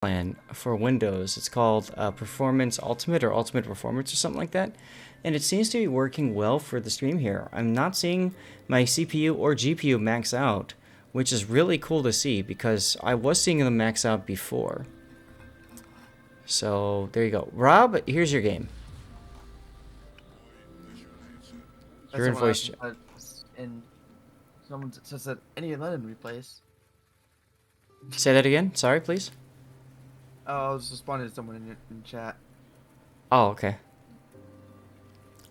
plan for Windows. It's called Performance Ultimate or Ultimate Performance or something like that. And it seems to be working well for the stream here. I'm not seeing my CPU or GPU max out, which is really cool to see because I was seeing them max out before. So there you go. Rob, here's your game. You're in voice chat. And someone says that any Lenin replays. Say that again. Sorry, please. Oh, I was responding to someone in chat. Oh, okay.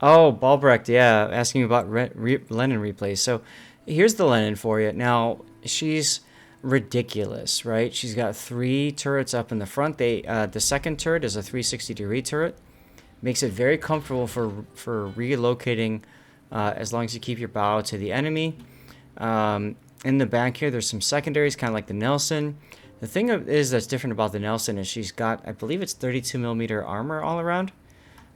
Oh, Balbrecht, yeah, asking about Lenin replays. So here's the Lenin for you. Now, she's ridiculous, right? She's got 3 turrets up in the front. The second turret is a 360-degree turret. Makes it very comfortable for relocating as long as you keep your bow to the enemy. In the back here, there's some secondaries, kind of like the Nelson. The thing is that's different about the Nelson is she's got, I believe it's 32mm armor all around.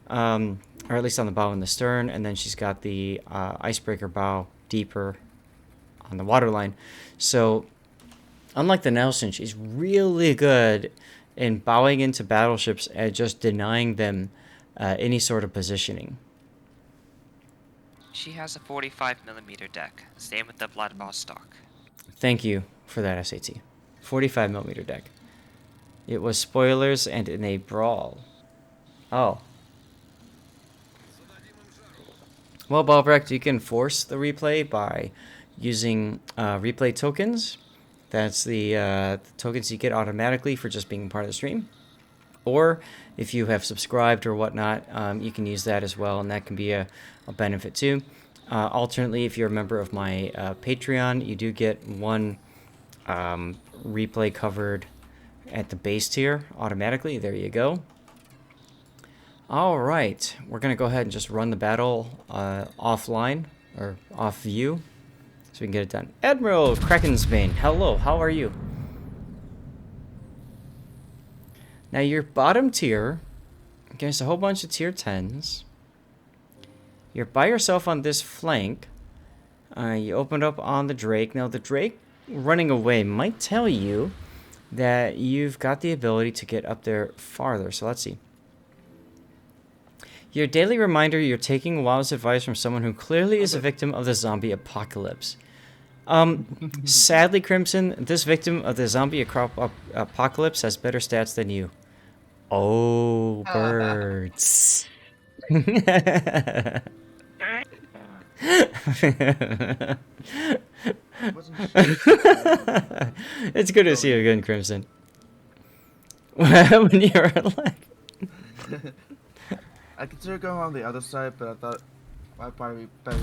Or at least on the bow and the stern. And then she's got the icebreaker bow deeper on the waterline. So, unlike the Nelson, she's really good in bowing into battleships and just denying them any sort of positioning. She has a 45mm deck. Same with the Blood Boss stock. Thank you for that, SAT. 45mm deck. It was spoilers and in a brawl. Oh. Well, Balbrecht, you can force the replay by using replay tokens. That's the tokens you get automatically for just being part of the stream. Or if you have subscribed or whatnot, you can use that as well, and that can be a benefit too. Alternately, if you're a member of my Patreon, you do get one replay covered at the base tier automatically. There you go. All right, we're going to go ahead and just run the battle offline, or off view, so we can get it done. Admiral Krakensbane, hello, how are you? Now, your bottom tier, there's a whole bunch of tier 10s. You're by yourself on this flank. You opened up on the Drake. Now, the Drake running away might tell you that you've got the ability to get up there farther. So let's see. Your daily reminder, you're taking wise advice from someone who clearly is a victim of the zombie apocalypse. Sadly, Crimson, this victim of the zombie apocalypse has better stats than you. Oh, birds. It's good to see you again, Crimson. When you're like... I considered going on the other side, but I thought I'd probably be better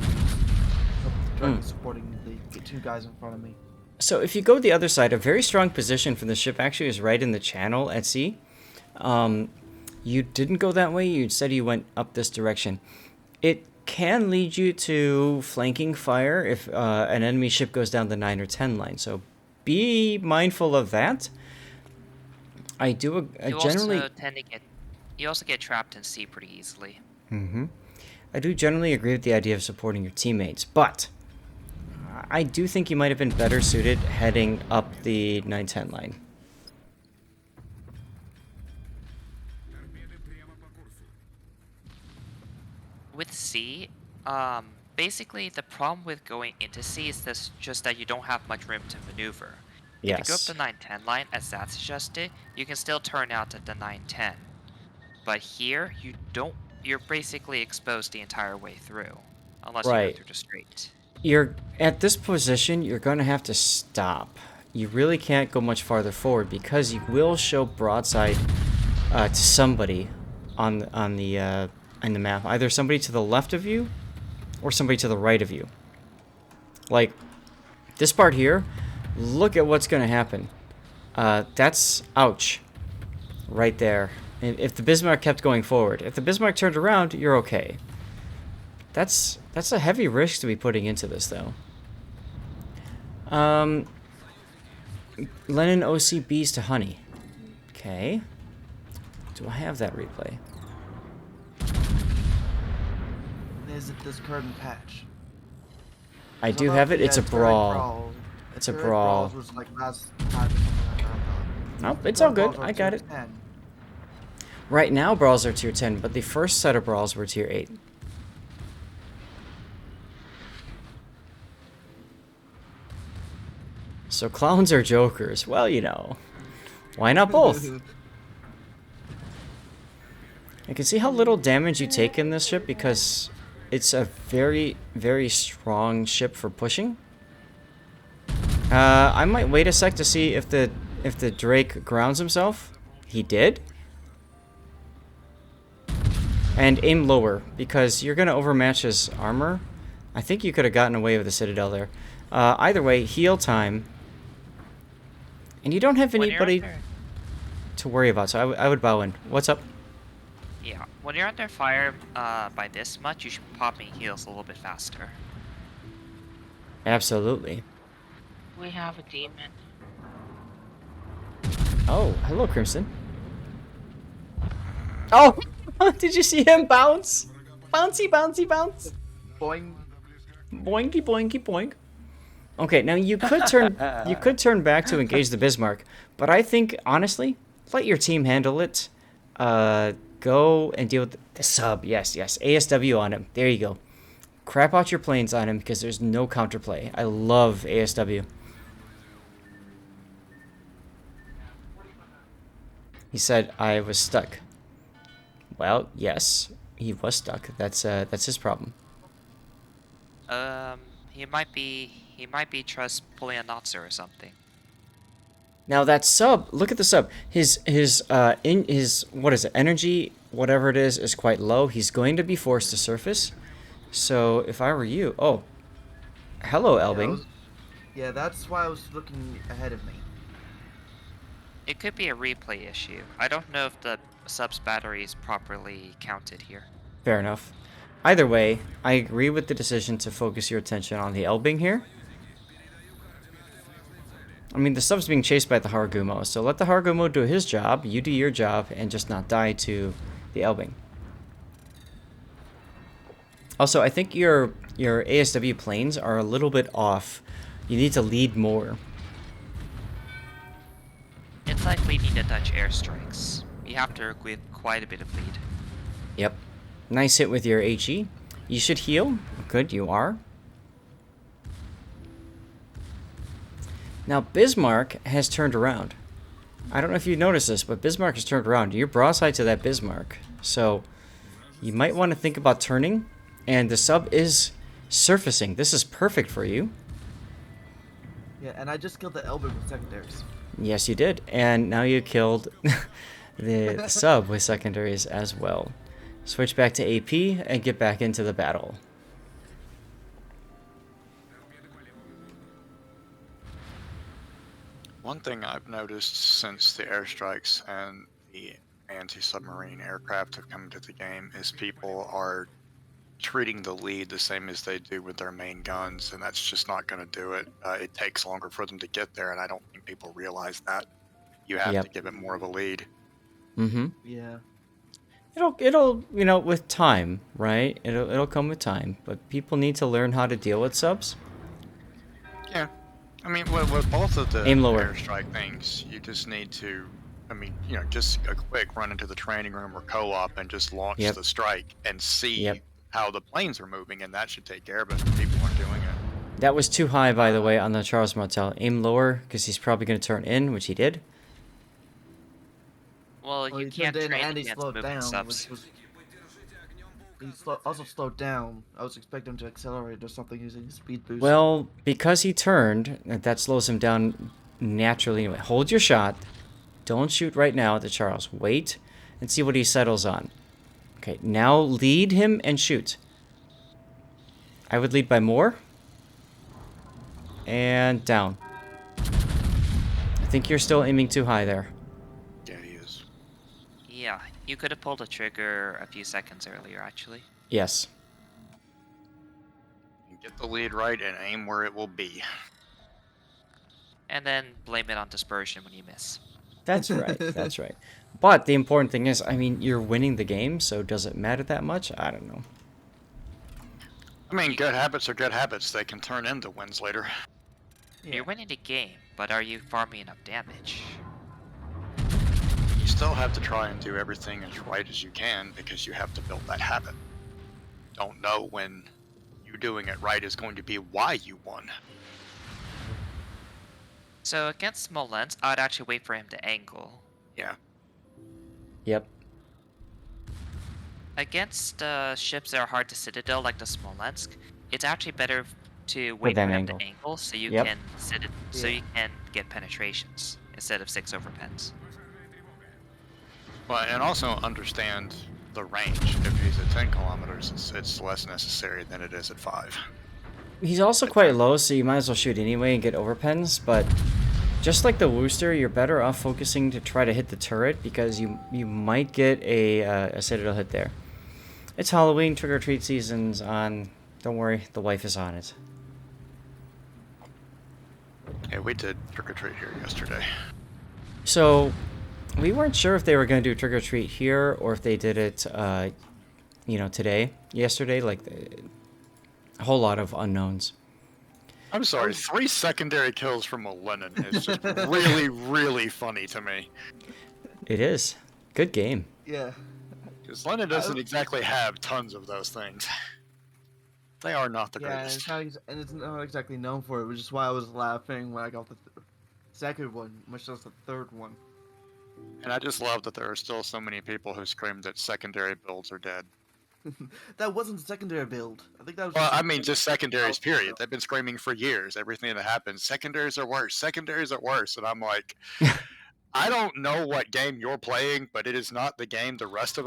supporting the 2 guys in front of me. So if you go the other side, a very strong position for the ship actually is right in the channel at sea. You didn't go that way. You said you went up this direction. It can lead you to flanking fire if an enemy ship goes down the 9 or 10 line. So be mindful of that. I do generally... You also get trapped in sea pretty easily. I do generally agree with the idea of supporting your teammates, but I do think you might have been better suited heading up the 9-10 line. With sea, basically the problem with going into sea is just that you don't have much room to maneuver. Yes. If you go up the 9-10 line, as that suggested, you can still turn out at the 9-10. But here, you're basically exposed the entire way through. Unless you go through the strait. You're at this position, you're going to have to stop. You really can't go much farther forward because you will show broadside to somebody on the map. Either somebody to the left of you or somebody to the right of you. Like this part here, look at what's going to happen. That's ouch. Right there. If the Bismarck kept going forward. If the Bismarck turned around, you're okay. That's a heavy risk to be putting into this, though. Lenin OCBs to Honey. Okay. Do I have that replay? Is it this curtain patch? I do have it. It's a brawl. It's a brawl. Was like last time or something like that. Nope, it's all Current good. balls are I tier got it. 10. Right now, brawls are tier 10, but the first set of brawls were tier 8. So clowns are jokers. Well, you know, why not both? You can see how little damage you take in this ship because it's a very, very strong ship for pushing. I might wait a sec to see if the Drake grounds himself. He did. And aim lower because you're gonna overmatch his armor. I think you could have gotten away with the Citadel there. Either way, heal time. And you don't have When you're anybody under, to worry about, so I would bow in. What's up? yeah, when you're under fire by this much, you should be popping heals a little bit faster. Absolutely. We have a demon. Oh, hello, Crimson. Oh, did you see him bounce? Bouncy, bouncy, bounce. Boing. Boinky, boinky, boink. Okay, now you could turn back to engage the Bismarck, but I think honestly, let your team handle it. Go and deal with the sub. Yes, yes. ASW on him. There you go. Crap out your planes on him because there's no counterplay. I love ASW. He said I was stuck. Well, yes, he was stuck. That's his problem. He might be trust pulling a Notzer or something. Now that sub, look at the sub. His what is it? Energy, whatever it is quite low. He's going to be forced to surface. So if I were you, oh, hello, Elbing. Yeah, that's why I was looking ahead of me. It could be a replay issue. I don't know if the sub's battery is properly counted here. Fair enough. Either way, I agree with the decision to focus your attention on the Elbing here. I mean, the sub's being chased by the Hargumo, so let the Hargumo do his job, you do your job, and just not die to the Elbing. Also, I think your ASW planes are a little bit off. You need to lead more. It's like leading the Dutch airstrikes. You have to work with quite a bit of lead. Yep. Nice hit with your HE. You should heal. Good, you are. Now, Bismarck has turned around. I don't know if you noticed this, but Bismarck has turned around. You're broadside to that Bismarck. So, you might want to think about turning. And the sub is surfacing. This is perfect for you. Yeah, and I just killed the Elbert with secondaries. Yes, you did. And now you killed the sub with secondaries as well. Switch back to AP and get back into the battle. One thing I've noticed since the airstrikes and the anti-submarine aircraft have come into the game is people are treating the lead the same as they do with their main guns, and that's just not going to do it. It takes longer for them to get there, and I don't think people realize that. You have to give it more of a lead. Mm-hmm. Yeah. It'll you know, with time, right? It'll come with time, but people need to learn how to deal with subs. Yeah. I mean, with both of the Aim lower. airstrike things, you just need to, I mean, you know, just a quick run into the training room or co-op and just launch the strike and see how the planes are moving, and that should take care of it if people aren't doing it. That was too high, by the way, on the Charles Martel. Aim lower, because he's probably going to turn in, which he did. Well, you he can't turned in train and he against slowed moving down, subs. which was... He also slowed down. I was expecting him to accelerate or something using his speed boost. Well, because he turned, that slows him down naturally. Anyway, hold your shot. Don't shoot right now at the Charles. Wait and see what he settles on. Okay, now lead him and shoot. I would lead by more. And down. I think you're still aiming too high there. Yeah, he is. Yeah, you could have pulled a trigger a few seconds earlier, actually. Yes. Get the lead right and aim where it will be. And then blame it on dispersion when you miss. That's right. That's right. But the important thing is, I mean, you're winning the game, so does it matter that much? I don't know. I mean, good habits are good habits. They can turn into wins later. Yeah. You're winning the game, but are you farming enough damage? still have to try and do everything as right as you can because you have to build that habit. Don't know when you doing it right is going to be why you won. So against Smolensk, I'd actually wait for him to angle. Yeah. Yep. Against ships that are hard to citadel, like the Smolensk, it's actually better to For wait them for him angle. to angle so you Yep. can so Yeah. you can get penetrations instead of 6 overpens. Well, and also understand the range. If he's at 10 kilometers, it's less necessary than it is at 5. He's also At quite 10. low, so you might as well shoot anyway and get overpens, but just like the Wooster, you're better off focusing to try to hit the turret because you might get a citadel hit there. It's Halloween, trick-or-treat season's on. Don't worry, the wife is on it. Yeah, we did trick-or-treat here yesterday. So, we weren't sure if they were going to do trick-or-treat here or if they did it, today, yesterday, like a whole lot of unknowns. I'm sorry, 3 secondary kills from a Lenin is just really, really funny to me. It is. Good game. Yeah. Because Lenin doesn't exactly have tons of those things. They are not the Yeah, and greatest. it's not exactly known for it, which is why I was laughing when I got the second one, much less the third one. And I just love that there are still so many people who scream that secondary builds are dead. That wasn't the secondary build. I think that was. Well, I mean, just secondaries, period. They've been screaming for years. Everything that happens, secondaries are worse. Secondaries are worse. And I'm like, I don't know what game you're playing, but it is not the game the rest of